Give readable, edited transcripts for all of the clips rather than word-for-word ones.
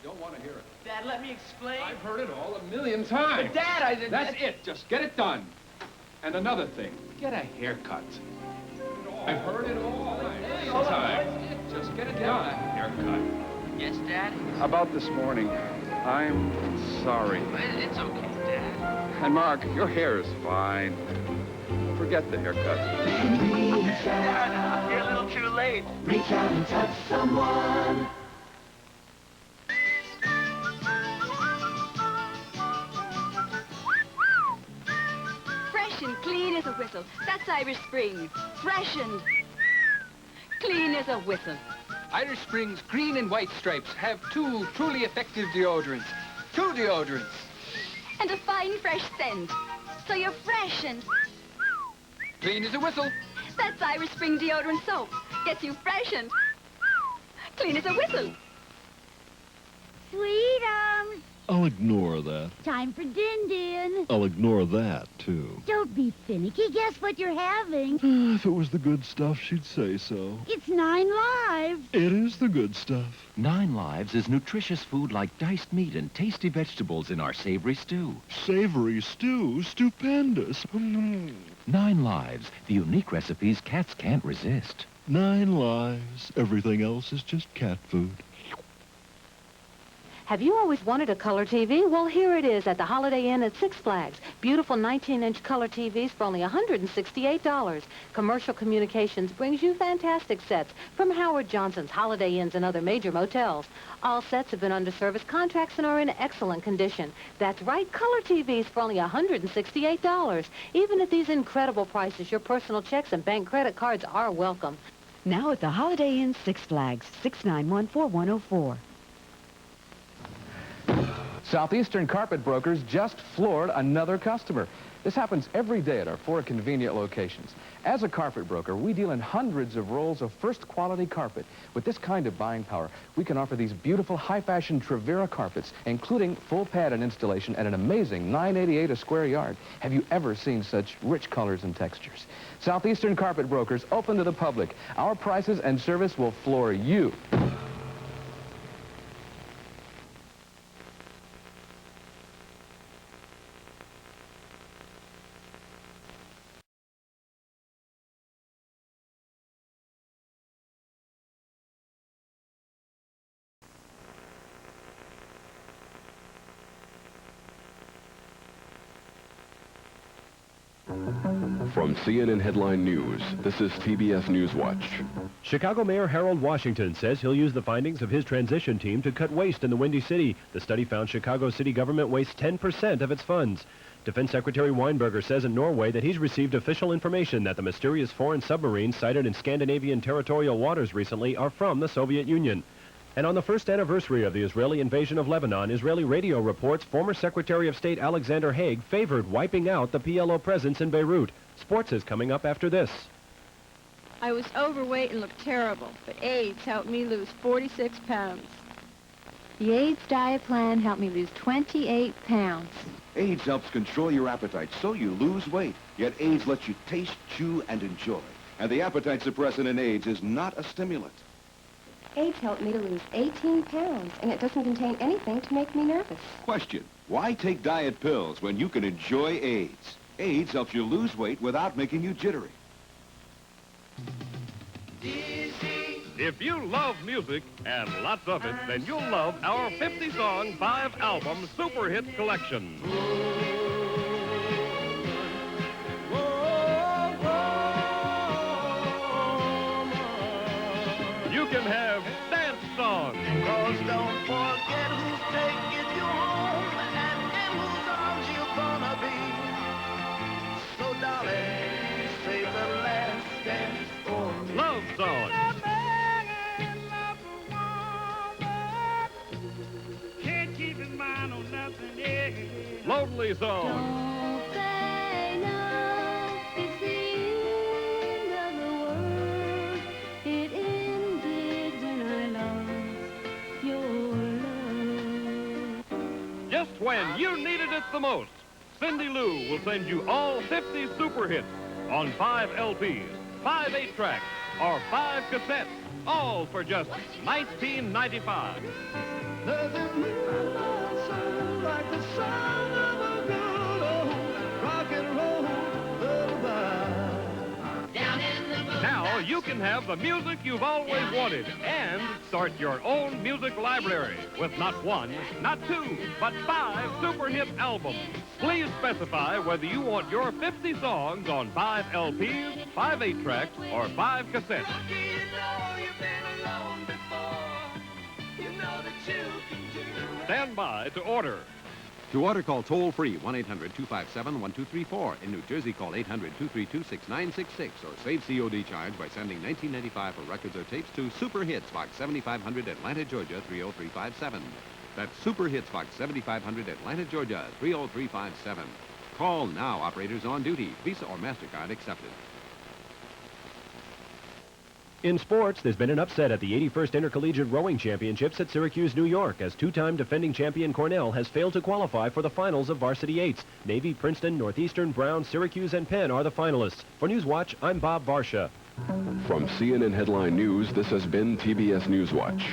I don't want to hear it. Dad, let me explain. I've heard it all a million times. But Dad, I didn't... That's it. Just get it done. And another thing, get a haircut. I've heard it all a million times. That's it. Just get it done. A haircut. Yes, Dad? About this morning, I'm sorry. It's okay, Dad. And Mark, your hair is fine. Forget the haircut. Dad, you're a little too late. Reach out and touch someone. Fresh and clean as a whistle. That's Irish Spring. Fresh and clean as a whistle. Irish Spring's green and white stripes have two truly effective deodorants. Two deodorants. And a fine fresh scent. So you're fresh and Clean as a whistle. that's Irish Spring deodorant soap. Gets you fresh and clean as a whistle. Sweetums, I'll ignore that. time for din-din. I'll ignore that, too. Don't be finicky. Guess what you're having? If it was the good stuff, she'd say so. It's 9 Lives. It is the good stuff. 9 Lives is nutritious food like diced meat and tasty vegetables in our savory stew. Savory stew, stupendous. 9 Lives, the unique recipes cats can't resist. 9 Lives. Everything else is just cat food. Have you always wanted a color TV? Well, here it is at the Holiday Inn at Six Flags. Beautiful 19-inch color TVs for only $168. Commercial Communications brings you fantastic sets from Howard Johnson's, Holiday Inns, and other major motels. All sets have been under service contracts and are in excellent condition. That's right, color TVs for only $168. Even at these incredible prices, your personal checks and bank credit cards are welcome. Now at the Holiday Inn Six Flags, 6914-104. Southeastern Carpet Brokers just floored another customer. This happens every day at our 4 convenient locations. As a carpet broker, we deal in hundreds of rolls of first-quality carpet. With this kind of buying power, we can offer these beautiful, high-fashion Trevera carpets, including full pad and installation at an amazing $9.88 a square yard. Have you ever seen such rich colors and textures? Southeastern Carpet Brokers, open to the public. Our prices and service will floor you. From CNN Headline News, this is TBS Newswatch. Chicago Mayor Harold Washington says he'll use the findings of his transition team to cut waste in the Windy City. The study found Chicago city government wastes 10% of its funds. Defense Secretary Weinberger says in Norway that he's received official information that the mysterious foreign submarines sighted in Scandinavian territorial waters recently are from the Soviet Union. And on the first anniversary of the Israeli invasion of Lebanon, Israeli radio reports former Secretary of State Alexander Haig favored wiping out the PLO presence in Beirut. Sports is coming up after this. I was overweight and looked terrible, but AIDS helped me lose 46 pounds. The AIDS diet plan helped me lose 28 pounds. AIDS helps control your appetite so you lose weight. Yet AIDS lets you taste, chew, and enjoy. And the appetite suppressant in AIDS is not a stimulant. AIDS helped me to lose 18 pounds, and it doesn't contain anything to make me nervous. Question, why take diet pills when you can enjoy AIDS? AIDS helps you lose weight without making you jittery. If you love music, and lots of it, then you'll love our 50-song, 5-album Super Hits Collection. You can have dance songs. Cause don't forget who's taking you home and in whose arms you're gonna be. So darling, save the last dance for me. Love songs. Can't keep his mind on nothing, yeah. Lonely songs. Just when you needed it the most, Cindy Lou will send you all 50 super hits on 5 LPs. 5 8-tracks, or 5 cassettes, all for just $19.95. Nothing moves like the sound of a good old rock and roll lullaby. Now you can have the music you've always wanted and start your own music library with not 1, not 2, but 5 super hit albums. Please specify whether you want your 50 songs on 5 LPs, 5 8-tracks, or 5 cassettes. Stand by to order. To order, call toll-free 1-800-257-1234. In New Jersey, call 800-232-6966 or save COD charge by sending $19.95 for records or tapes to Super Hits, Box 7500, Atlanta, Georgia, 30357. That's Super Hits, Box 7500, Atlanta, Georgia, 30357. Call now. Operators on duty. Visa or MasterCard accepted. In sports, there's been an upset at the 81st Intercollegiate Rowing Championships at Syracuse, New York, as two-time defending champion Cornell has failed to qualify for the finals of Varsity 8s. Navy, Princeton, Northeastern, Brown, Syracuse, and Penn are the finalists. For Newswatch, I'm Bob Varsha. From CNN Headline News, this has been TBS Newswatch.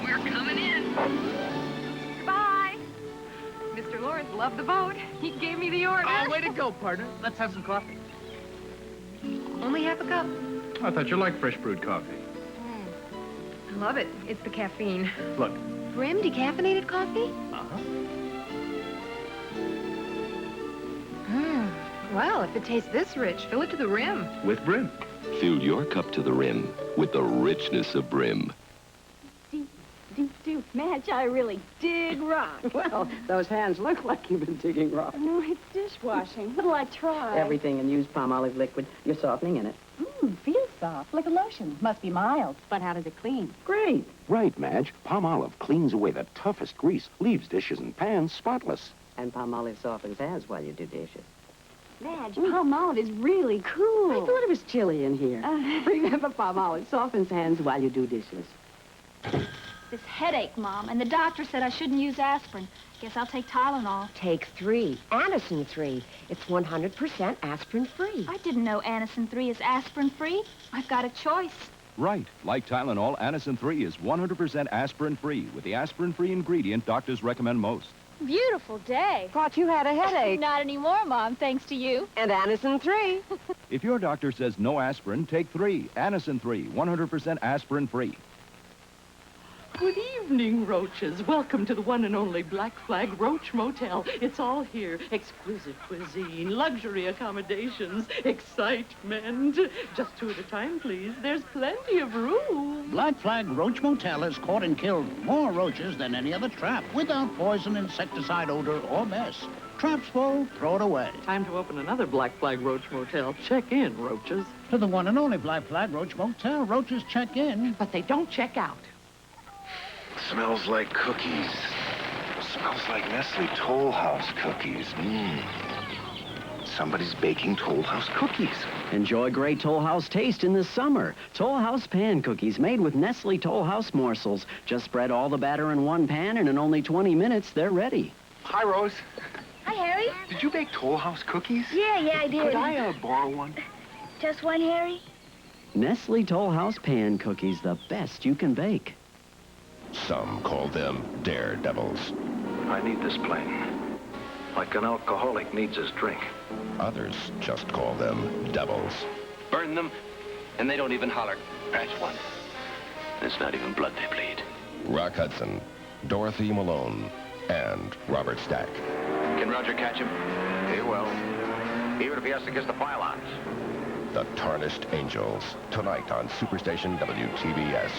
We're coming in. Goodbye. Mr. Lawrence loved the boat. He gave me the order. Oh, way to go, partner. Let's have some coffee. Only half a cup. I thought you liked fresh brewed coffee. I love it. It's the caffeine. Look. Brim decaffeinated coffee? Uh-huh. Well, if it tastes this rich, fill it to the rim. With Brim. Fill your cup to the rim with the richness of Brim. Madge, I really dig rock. Well, those hands look like you've been digging rock. No, it's dishwashing. What'll I try? Everything and use palm olive liquid. You're softening in it. Feels soft, like a lotion. Must be mild. But how does it clean? Great. Right, Madge. Palm olive cleans away the toughest grease, leaves dishes and pans spotless. And palm olive softens hands while you do dishes. Madge, palm olive is really cool. I thought it was chilly in here. Remember, palm olive softens hands while you do dishes. This headache, Mom, and the doctor said I shouldn't use aspirin. Guess I'll take Tylenol. Take 3. Anacin 3. It's 100% aspirin-free. I didn't know Anacin 3 is aspirin-free. I've got a choice. Right. Like Tylenol, Anacin 3 is 100% aspirin-free with the aspirin-free ingredient doctors recommend most. Beautiful day. Thought you had a headache. Not anymore, Mom, thanks to you. And Anacin 3. If your doctor says no aspirin, take 3. Anacin 3, 100% aspirin-free. Good evening, Roaches. Welcome to the one and only Black Flag Roach Motel. It's all here. Exquisite cuisine, luxury accommodations, excitement. Just 2 at a time, please. There's plenty of room. Black Flag Roach Motel has caught and killed more roaches than any other trap without poison, insecticide odor, or mess. Trap's full, throw it away. Time to open another Black Flag Roach Motel. Check in, Roaches. To the one and only Black Flag Roach Motel, roaches check in. But they don't check out. Smells like cookies. Smells like Nestle Toll House cookies. Somebody's baking Toll House cookies. Enjoy great Toll House taste in the summer. Toll House pan cookies made with Nestle Toll House morsels. Just spread all the batter in one pan, and in only 20 minutes, they're ready. Hi, Rose. Hi, Harry. Did you bake Toll House cookies? Yeah, I did. Could I borrow one? Just one, Harry? Nestle Toll House pan cookies, the best you can bake. Some call them daredevils. I need this plane. Like an alcoholic needs his drink. Others just call them devils. Burn them, and they don't even holler. That's one. It's not even blood they bleed. Rock Hudson, Dorothy Malone, and Robert Stack. Can Roger catch him? He will. Even if he has to kiss the pylons. The Tarnished Angels, tonight on SuperStation WTBS.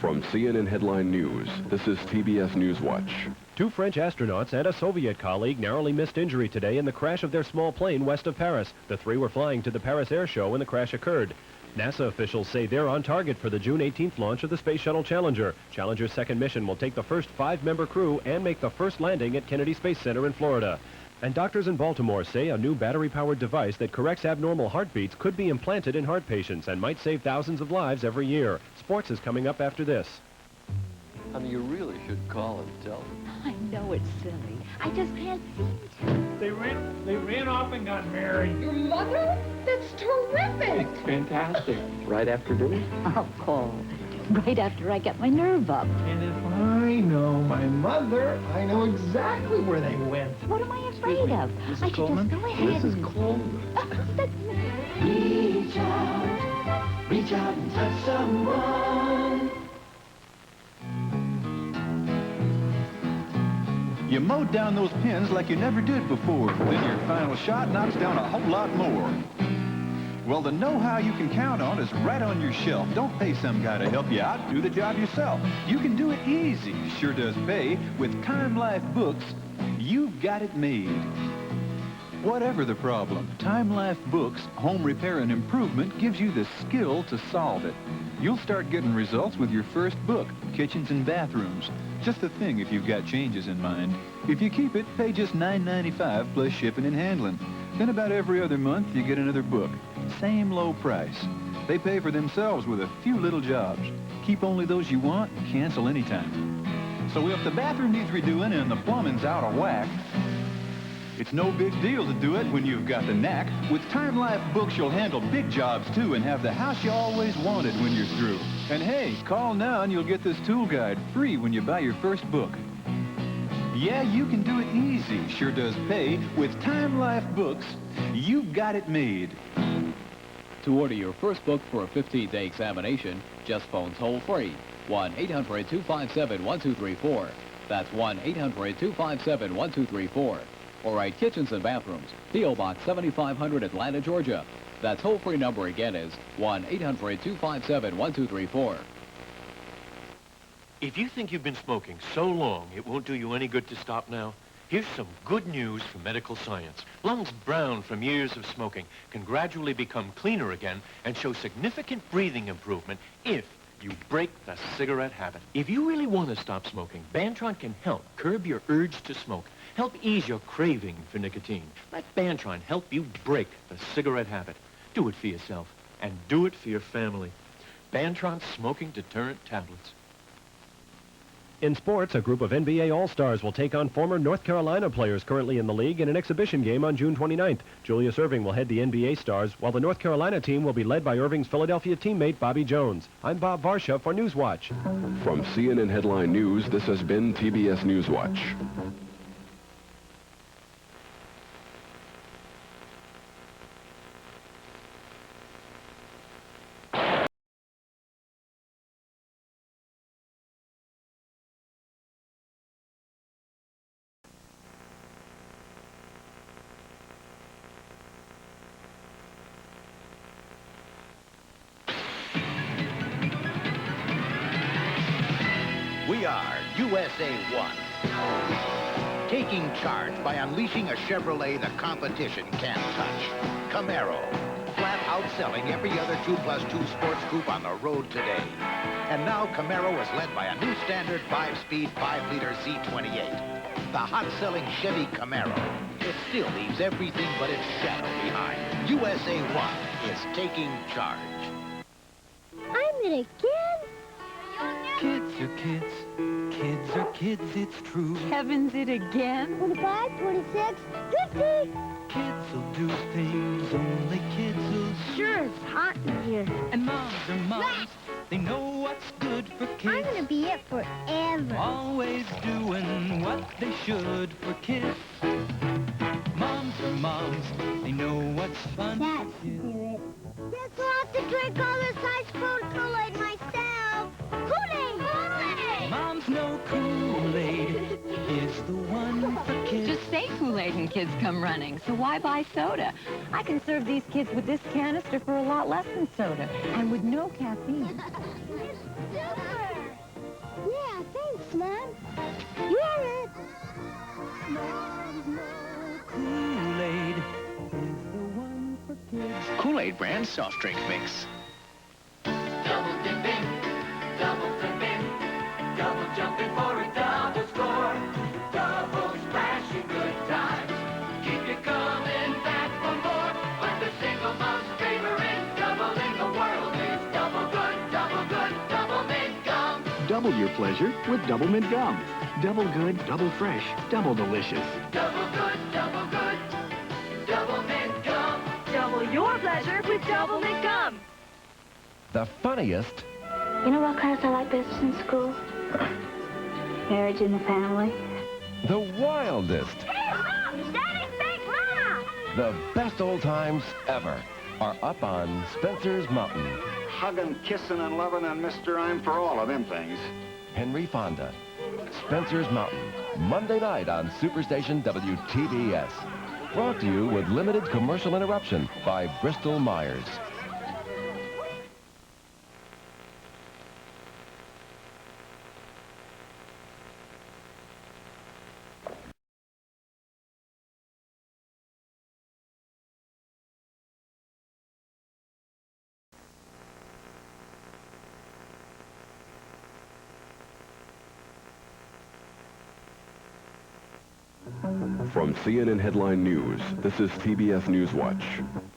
From CNN Headline News, this is TBS Newswatch. 2 French astronauts and a Soviet colleague narrowly missed injury today in the crash of their small plane west of Paris. The 3 were flying to the Paris Air Show when the crash occurred. NASA officials say they're on target for the June 18th launch of the Space Shuttle Challenger. Challenger's second mission will take the first 5-member crew and make the first landing at Kennedy Space Center in Florida. And doctors in Baltimore say a new battery-powered device that corrects abnormal heartbeats could be implanted in heart patients and might save thousands of lives every year. Sports is coming up after this. Honey, you really should call and tell them. I know it's silly. I just can't seem to. They ran off and got married. Your mother? That's terrific. It's fantastic. Right after dinner? I'll call. Right after I get my nerve up. And if I know my mother, I know exactly where they went. What am I afraid of? Mrs. I should Coleman? just go ahead. Mrs. Coleman. Reach out and touch someone. You mowed down those pins like you never did before. Then your final shot knocks down a whole lot more. Well, the know-how you can count on is right on your shelf. Don't pay some guy to help you out. Do the job yourself. You can do it easy. Sure does pay. With Time Life Books, you've got it made. Whatever the problem, Time Life Books, Home Repair and Improvement gives you the skill to solve it. You'll start getting results with your first book, Kitchens and Bathrooms. Just a thing if you've got changes in mind. If you keep it, pay just $9.95 plus shipping and handling. Then about every other month, you get another book. Same low price. They pay for themselves with a few little jobs. Keep only those you want and cancel anytime. So if the bathroom needs redoing and the plumbing's out of whack, it's no big deal to do it when you've got the knack. With Time Life Books, you'll handle big jobs, too, and have the house you always wanted when you're through. And hey, call now and you'll get this tool guide free when you buy your first book. Yeah, you can do it easy. Sure does pay. With Time Life Books, you've got it made. To order your first book for a 15-day examination, just phone toll-free. 1-800-257-1234. That's 1-800-257-1234. Or write Kitchens and Bathrooms, P.O. Box 7500, Atlanta, Georgia. That toll-free number again is 1-800-257-1234. If you think you've been smoking so long it won't do you any good to stop now, here's some good news from medical science. Lungs brown from years of smoking can gradually become cleaner again and show significant breathing improvement if you break the cigarette habit. If you really want to stop smoking, Bantron can help curb your urge to smoke, help ease your craving for nicotine. Let Bantron help you break the cigarette habit. Do it for yourself, and do it for your family. Bantron Smoking Deterrent Tablets. In sports, a group of NBA All-Stars will take on former North Carolina players currently in the league in an exhibition game on June 29th. Julius Erving will head the NBA Stars, while the North Carolina team will be led by Irving's Philadelphia teammate Bobby Jones. I'm Bob Varsha for Newswatch. From CNN Headline News, this has been TBS Newswatch. We are USA 1. Taking charge by unleashing a Chevrolet the competition can't touch. Camaro. Flat outselling every other 2+2 sports coupe on the road today. And now Camaro is led by a new standard 5-speed, 5-liter Z28. The hot-selling Chevy Camaro. It still leaves everything but its shadow behind. USA 1 is taking charge. I'm in again. Kids are kids. Kids are kids, it's true. Kevin's it again. 25, 26, 50. Kids will do things only kids will. Sure, it's hot in here. And moms are moms. They know what's good for kids. I'm gonna be it forever. Always doing what they should for kids. Moms are moms. They know what's fun for kids. Guess I'll have to drink all this ice-cold Kool-Aid myself. Kool-Aid! Kool-Aid! Moms know Kool-Aid is the one for kids. Just say Kool-Aid and kids come running, so why buy soda? I can serve these kids with this canister for a lot less than soda, and with no caffeine. Yeah, thanks, Mom. You're it. Kool-Aid is the one for kids. Kool-Aid brand soft drink mix. Double dipping, double flipping, double jumping for a double score. Double splashing good times. Keep you coming back for more. But the single most favorite double in the world is double good, double mint gum. Double your pleasure with Double Mint Gum. Double good, double fresh, double delicious. Double good, double mint gum. Double your pleasure with Double Mint Gum. The funniest. You know what class I like best in school? Marriage in the family. The wildest. Hey, Mom! Daddy's Big Mom! The best old times ever are up on Spencer's Mountain. Hugging, kissing, and loving, and Mr. I'm for all of them things. Henry Fonda. Spencer's Mountain. Monday night on SuperStation WTBS. Brought to you with limited commercial interruption by Bristol Myers. From CNN Headline News, this is TBS Newswatch.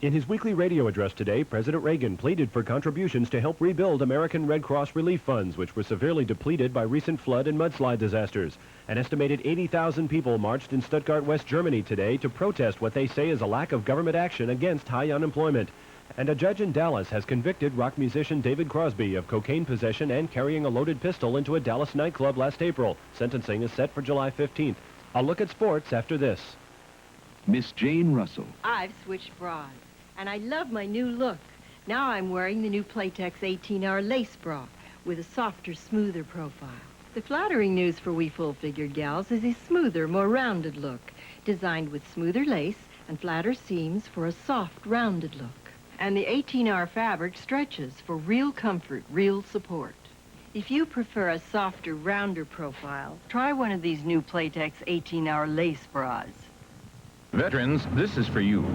In his weekly radio address today, President Reagan pleaded for contributions to help rebuild American Red Cross relief funds, which were severely depleted by recent flood and mudslide disasters. An estimated 80,000 people marched in Stuttgart, West Germany today to protest what they say is a lack of government action against high unemployment. And a judge in Dallas has convicted rock musician David Crosby of cocaine possession and carrying a loaded pistol into a Dallas nightclub last April. Sentencing is set for July 15th. I'll look at sports after this. Miss Jane Russell. I've switched bras, and I love my new look. Now I'm wearing the new Playtex 18-hour lace bra with a softer, smoother profile. The flattering news for we full-figured gals is a smoother, more rounded look, designed with smoother lace and flatter seams for a soft, rounded look. And the 18-hour fabric stretches for real comfort, real support. If you prefer a softer, rounder profile, try one of these new Playtex 18-hour lace bras. Veterans, this is for you.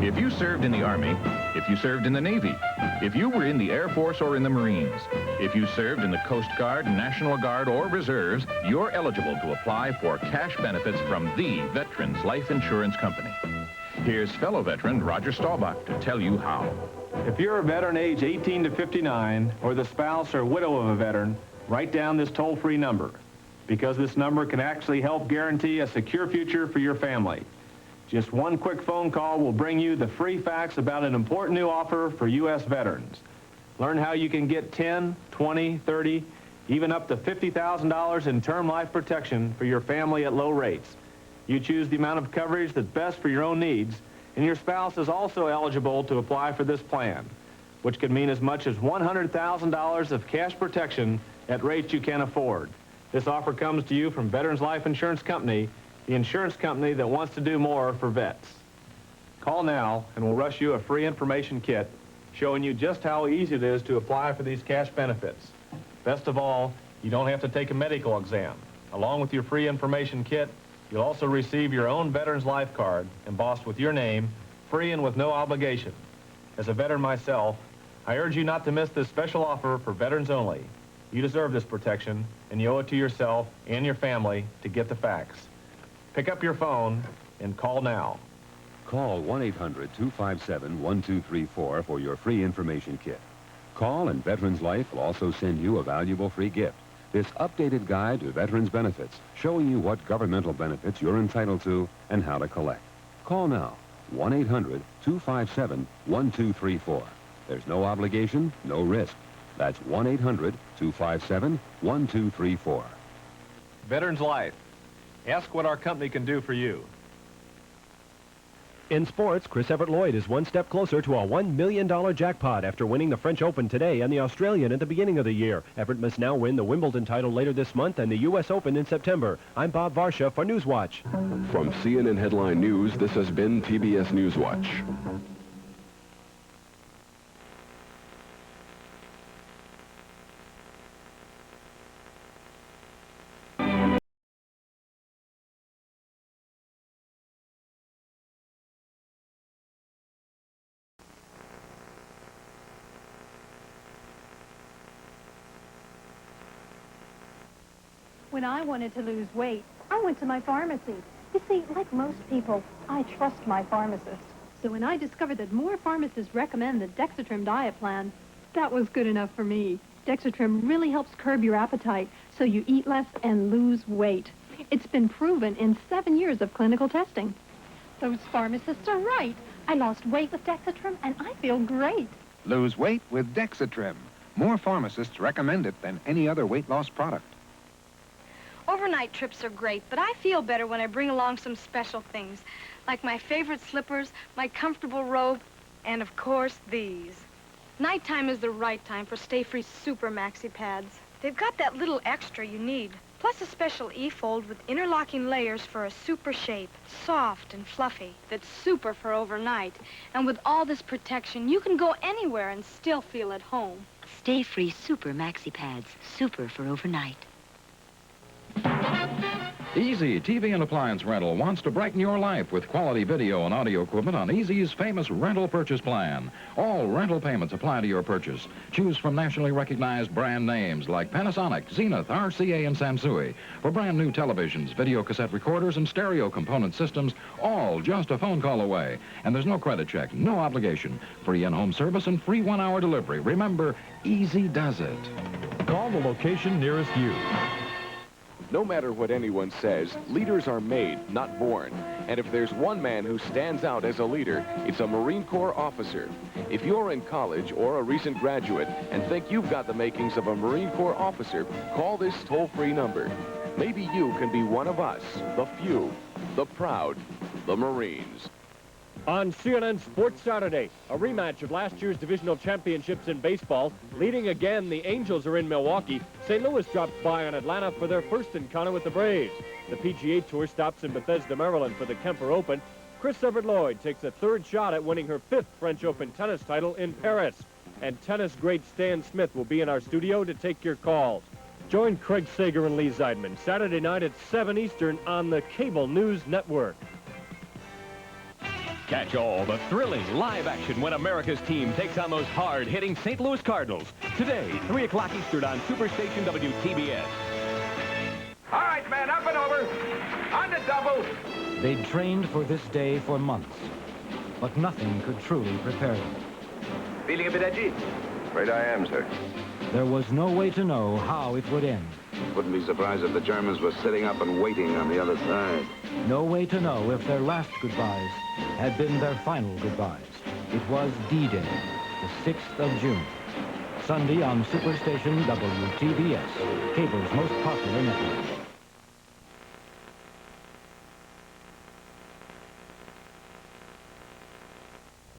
If you served in the Army, if you served in the Navy, if you were in the Air Force or in the Marines, if you served in the Coast Guard, National Guard, or Reserves, you're eligible to apply for cash benefits from the Veterans Life Insurance Company. Here's fellow veteran Roger Staubach to tell you how. If you're a veteran age 18 to 59, or the spouse or widow of a veteran, write down this toll-free number, because this number can actually help guarantee a secure future for your family. Just one quick phone call will bring you the free facts about an important new offer for U.S. veterans. Learn how you can get 10, 20, 30, even up to $50,000 in term life protection for your family at low rates. You choose the amount of coverage that's best for your own needs, and your spouse is also eligible to apply for this plan, which could mean as much as $100,000 of cash protection at rates you can afford. This offer comes to you from Veterans Life Insurance Company, the insurance company that wants to do more for vets. Call now, and we'll rush you a free information kit showing you just how easy it is to apply for these cash benefits. Best of all, you don't have to take a medical exam. Along with your free information kit, you'll also receive your own Veterans Life card embossed with your name, free and with no obligation. As a veteran myself, I urge you not to miss this special offer for veterans only. You deserve this protection, and you owe it to yourself and your family to get the facts. Pick up your phone and call now. Call 1-800-257-1234 for your free information kit. Call and Veterans Life will also send you a valuable free gift. This updated guide to veterans benefits, showing you what governmental benefits you're entitled to and how to collect. Call now, 1-800-257-1234. There's no obligation, no risk. That's 1-800-257-1234. Veterans Life. Ask what our company can do for you. In sports, Chris Everett Lloyd is one step closer to a $1 million jackpot after winning the French Open today and the Australian at the beginning of the year. Everett must now win the Wimbledon title later this month and the U.S. Open in September. I'm Bob Varsha for Newswatch. From CNN Headline News, this has been TBS Newswatch. When I wanted to lose weight, I went to my pharmacy. You see, like most people, I trust my pharmacist. So when I discovered that more pharmacists recommend the Dexatrim diet plan, that was good enough for me. Dexatrim really helps curb your appetite so you eat less and lose weight. It's been proven in 7 years of clinical testing. Those pharmacists are right. I lost weight with Dexatrim, and I feel great. Lose weight with Dexatrim. More pharmacists recommend it than any other weight loss product. Overnight trips are great, but I feel better when I bring along some special things, like my favorite slippers, my comfortable robe, and of course, these. Nighttime is the right time for Stay Free Super Maxi Pads. They've got that little extra you need, plus a special E-fold with interlocking layers for a super shape, soft and fluffy. That's super for overnight. And with all this protection, you can go anywhere and still feel at home. Stay Free Super Maxi Pads. Super for overnight. Easy TV and Appliance Rental wants to brighten your life with quality video and audio equipment on Easy's famous rental purchase plan. All rental payments apply to your purchase. Choose from nationally recognized brand names like Panasonic, Zenith, RCA, and Sansui. For brand new televisions, video cassette recorders, and stereo component systems, all just a phone call away. And there's no credit check, no obligation. Free in-home service and free 1-hour delivery. Remember, Easy does it. Call the location nearest you. No matter what anyone says, leaders are made, not born. And if there's one man who stands out as a leader, it's a Marine Corps officer. If you're in college or a recent graduate and think you've got the makings of a Marine Corps officer, call this toll-free number. Maybe you can be one of us, the few, the proud, the Marines. On CNN Sports Saturday, a rematch of last year's divisional championships in baseball. Leading again, the Angels are in Milwaukee. St. Louis drops by on Atlanta for their first encounter with the Braves. The PGA Tour stops in Bethesda, Maryland for the Kemper Open. Chris Everett Lloyd takes a third shot at winning her 5th French Open tennis title in Paris. And tennis great Stan Smith will be in our studio to take your calls. Join Craig Sager and Lee Zeidman Saturday night at 7 Eastern on the Cable News Network. Catch all the thrilling live action when America's team takes on those hard-hitting St. Louis Cardinals. Today, 3 o'clock Eastern on SuperStation WTBS. All right, man, up and over. On the double. They'd trained for this day for months, but nothing could truly prepare them. Feeling a bit edgy? Afraid I am, sir. There was no way to know how it would end. Wouldn't be surprised if the Germans were sitting up and waiting on the other side. No way to know if their last goodbyes had been their final goodbyes. It was D-Day, the 6th of June. Sunday on SuperStation WTBS, cable's most popular network.